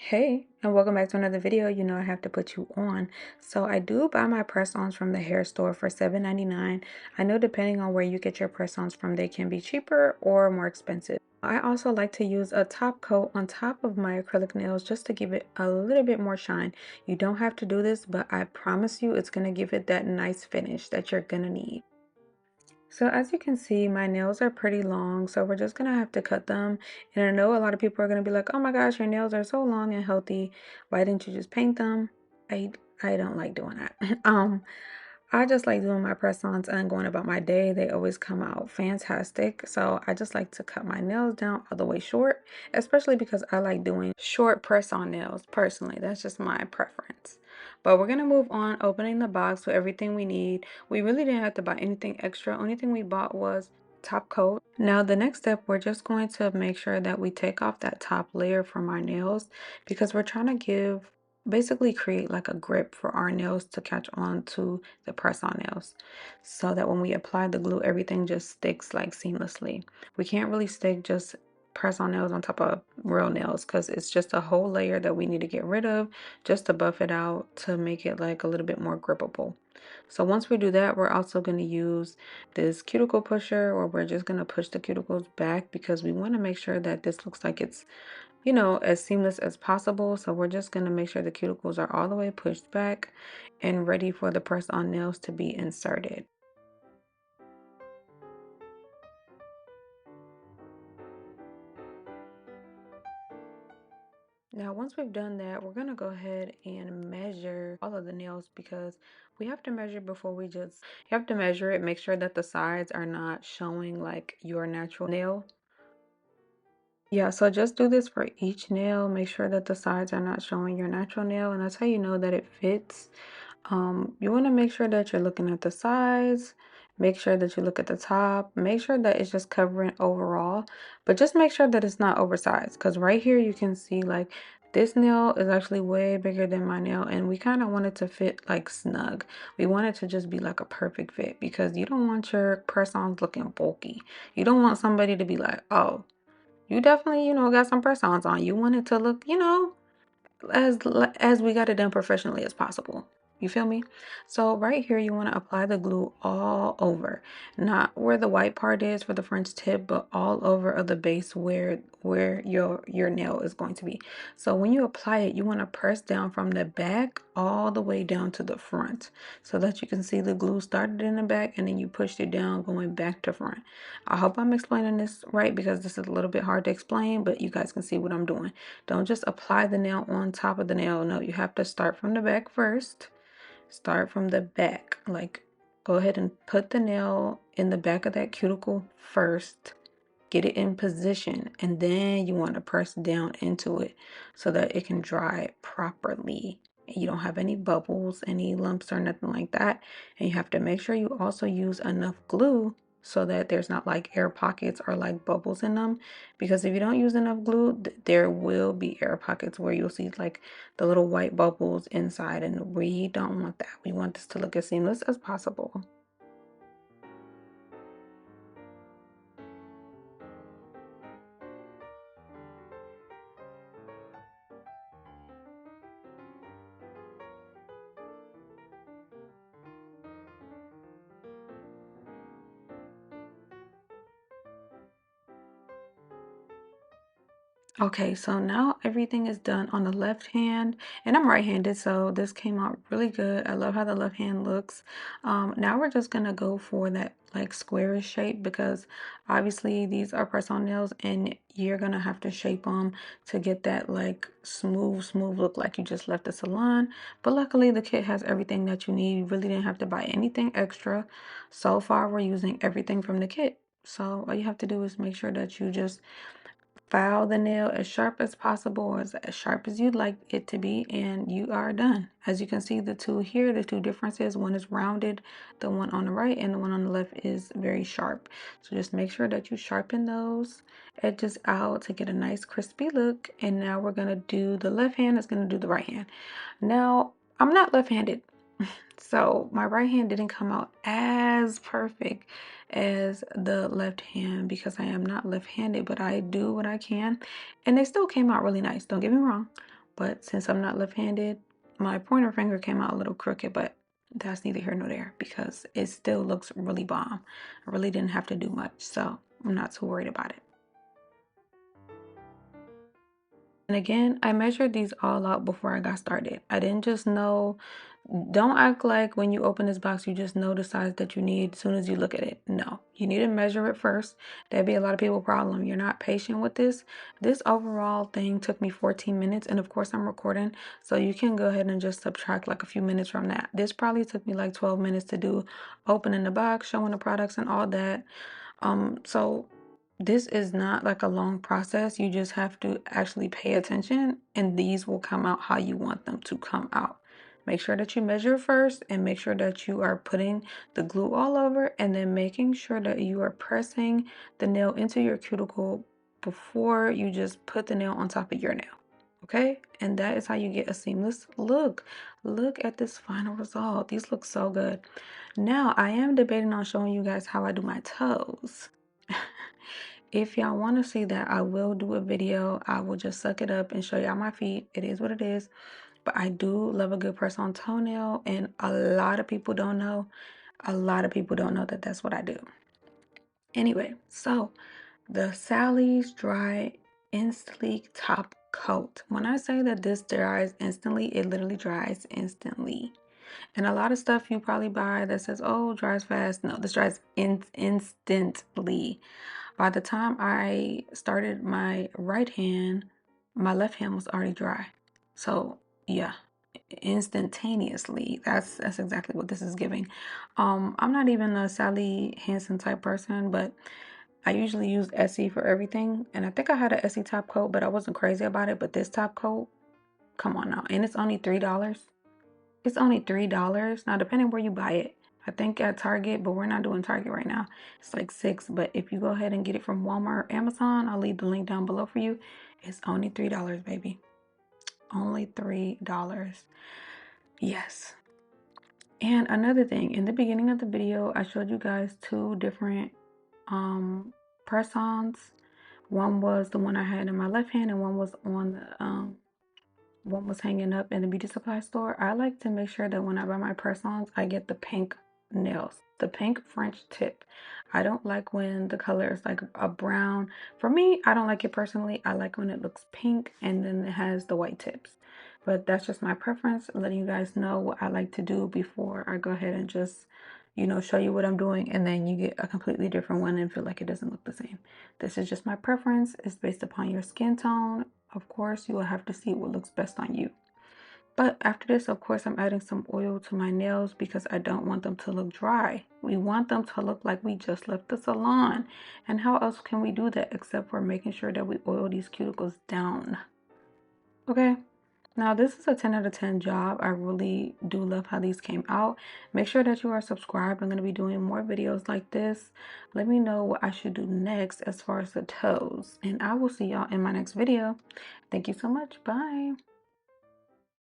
Hey, and welcome back to another video. You know I have to put you on. So I do buy my press-ons from the hair store for $7.99. I know depending on where you get your press-ons from, they can be cheaper or more expensive. I also like to use a top coat on top of my acrylic nails just to give it a little bit more shine. You don't have to do this, but I promise you it's going to give it that nice finish that you're going to need. So as you can see, my nails are pretty long, so we're just gonna have to cut them. And I know a lot of people are gonna be like, oh my gosh, your nails are so long and healthy. Why didn't you just paint them? I I don't like doing that. I just like doing my press-ons and going about my day. They always come out fantastic. So I just like to cut my nails down all the way short, especially because I like doing short press-on nails personally. That's just my preference. But we're going to move on, opening the box with everything we need. We really didn't have to buy anything extra. Only thing we bought was top coat. Now the next step, we're just going to make sure that we take off that top layer from our nails because we're trying to basically create like a grip for our nails to catch on to the press-on nails so that when we apply the glue, everything just sticks like seamlessly. We can't really stick just press-on nails on top of real nails because it's just a whole layer that we need to get rid of just to buff it out to make it like a little bit more grippable. So once we do that, we're also going to use this cuticle pusher, or we're just going to push the cuticles back because we want to make sure that this looks like it's as seamless as possible. So we're just going to make sure the cuticles are all the way pushed back and ready for the press-on nails to be inserted. Now, once we've done that, we're going to go ahead and measure all of the nails because we have to measure before you have to measure it, make sure that the sides are not showing like your natural nail. Yeah, so just do this for each nail. Make sure that the sides are not showing your natural nail, and that's how you know that it fits. You want to make sure that you're looking at the sides, make sure that you look at the top, make sure that it's just covering overall, but just make sure that it's not oversized because right here you can see like this nail is actually way bigger than my nail, and we kind of want it to fit like snug. We want it to just be like a perfect fit because you don't want your press-ons looking bulky. You don't want somebody to be like, oh, you definitely, got some press-ons on. You want it to look, as as we got it done professionally as possible. You feel me? So right here, you want to apply the glue all over, not where the white part is for the French tip, but all over of the base where your nail is going to be. So when you apply it, you want to press down from the back all the way down to the front so that you can see the glue started in the back and then you pushed it down going back to front. I hope I'm explaining this right because this is a little bit hard to explain, but you guys can see what I'm doing. Don't just apply the nail on top of the nail. No, you have to start from the back first. Start from the back. Like, go ahead and put the nail in the back of that cuticle first. Get it in position. And then you want to press down into it so that it can dry properly. And you don't have any bubbles, any lumps, or nothing like that. And you have to make sure you also use enough glue so that there's not like air pockets or like bubbles in them, because if you don't use enough glue, there will be air pockets where you'll see like the little white bubbles inside, and we don't want that. We want this to look as seamless as possible. Okay, so now everything is done on the left hand, and I'm right-handed, so this came out really good. I love how the left hand looks. Now we're just gonna go for that like squarish shape because obviously these are press-on nails, and you're gonna have to shape them to get that like smooth look like you just left the salon. But luckily the kit has everything that you need. You really didn't have to buy anything extra. So far, we're using everything from the kit. So all you have to do is make sure that you just file the nail as sharp as possible, or as sharp as you'd like it to be, and you are done. As you can see, the two differences, one is rounded, the one on the right, and the one on the left is very sharp. So just make sure that you sharpen those edges out to get a nice crispy look. And now we're gonna do the left hand is gonna do the right hand. Now, I'm not left-handed, so my right hand didn't come out as perfect as the left hand because I am not left-handed, but I do what I can, and they still came out really nice. Don't get me wrong, but since I'm not left-handed, my pointer finger came out a little crooked, but that's neither here nor there because it still looks really bomb. I really didn't have to do much, so I'm not too worried about it. And again, I measured these all out before I got started. I didn't just know, don't act like when you open this box, you just know the size that you need as soon as you look at it. No, you need to measure it first. That'd be a lot of people's problem. You're not patient with this. This overall thing took me 14 minutes. And of course, I'm recording. So you can go ahead and just subtract like a few minutes from that. This probably took me like 12 minutes to do, opening the box, showing the products and all that. So this is not like a long process. You just have to actually pay attention and these will come out how you want them to come out. Make sure that you measure first and make sure that you are putting the glue all over and then making sure that you are pressing the nail into your cuticle before you just put the nail on top of your nail. Okay? And that is how you get a seamless look. Look at this final result. These look so good. Now, I am debating on showing you guys how I do my toes. If y'all want to see that, I will do a video. I will just suck it up and show y'all my feet. It is what it is. But I do love a good press on toenail, and a lot of people don't know. A lot of people don't know that that's what I do. Anyway, so the Sally's Dry Instantly Top Coat. When I say that this dries instantly, it literally dries instantly. And a lot of stuff you probably buy that says, oh, dries fast. No, this dries instantly. By the time I started my right hand, my left hand was already dry. So yeah, instantaneously. That's exactly what this is giving. I'm not even a Sally Hansen type person, but I usually use Essie for everything. And I think I had an Essie top coat, but I wasn't crazy about it. But this top coat, come on now. And it's only $3. It's only $3. Now, depending where you buy it. I think at Target, but we're not doing Target right now. It's like $6. But if you go ahead and get it from Walmart or Amazon, I'll leave the link down below for you. It's only $3, baby. Only $3. Yes. And another thing, in the beginning of the video, I showed you guys two different press-ons. One was the one I had in my left hand, and one was on the one was hanging up in the beauty supply store. I like to make sure that when I buy my press-ons, I get the pink nails, the pink French tip. I don't like when the color is like a brown. For me, I don't like it personally. I like when it looks pink and then it has the white tips. But that's just my preference, letting you guys know what I like to do before I go ahead and just, you know, show you what I'm doing, and then you get a completely different one and feel like it doesn't look the same. This is just my preference. It's based upon your skin tone. Of course, you will have to see what looks best on you. But after this, of course, I'm adding some oil to my nails because I don't want them to look dry. We want them to look like we just left the salon. And how else can we do that except for making sure that we oil these cuticles down? Okay. Now, this is a 10 out of 10 job. I really do love how these came out. Make sure that you are subscribed. I'm going to be doing more videos like this. Let me know what I should do next as far as the toes. And I will see y'all in my next video. Thank you so much. Bye.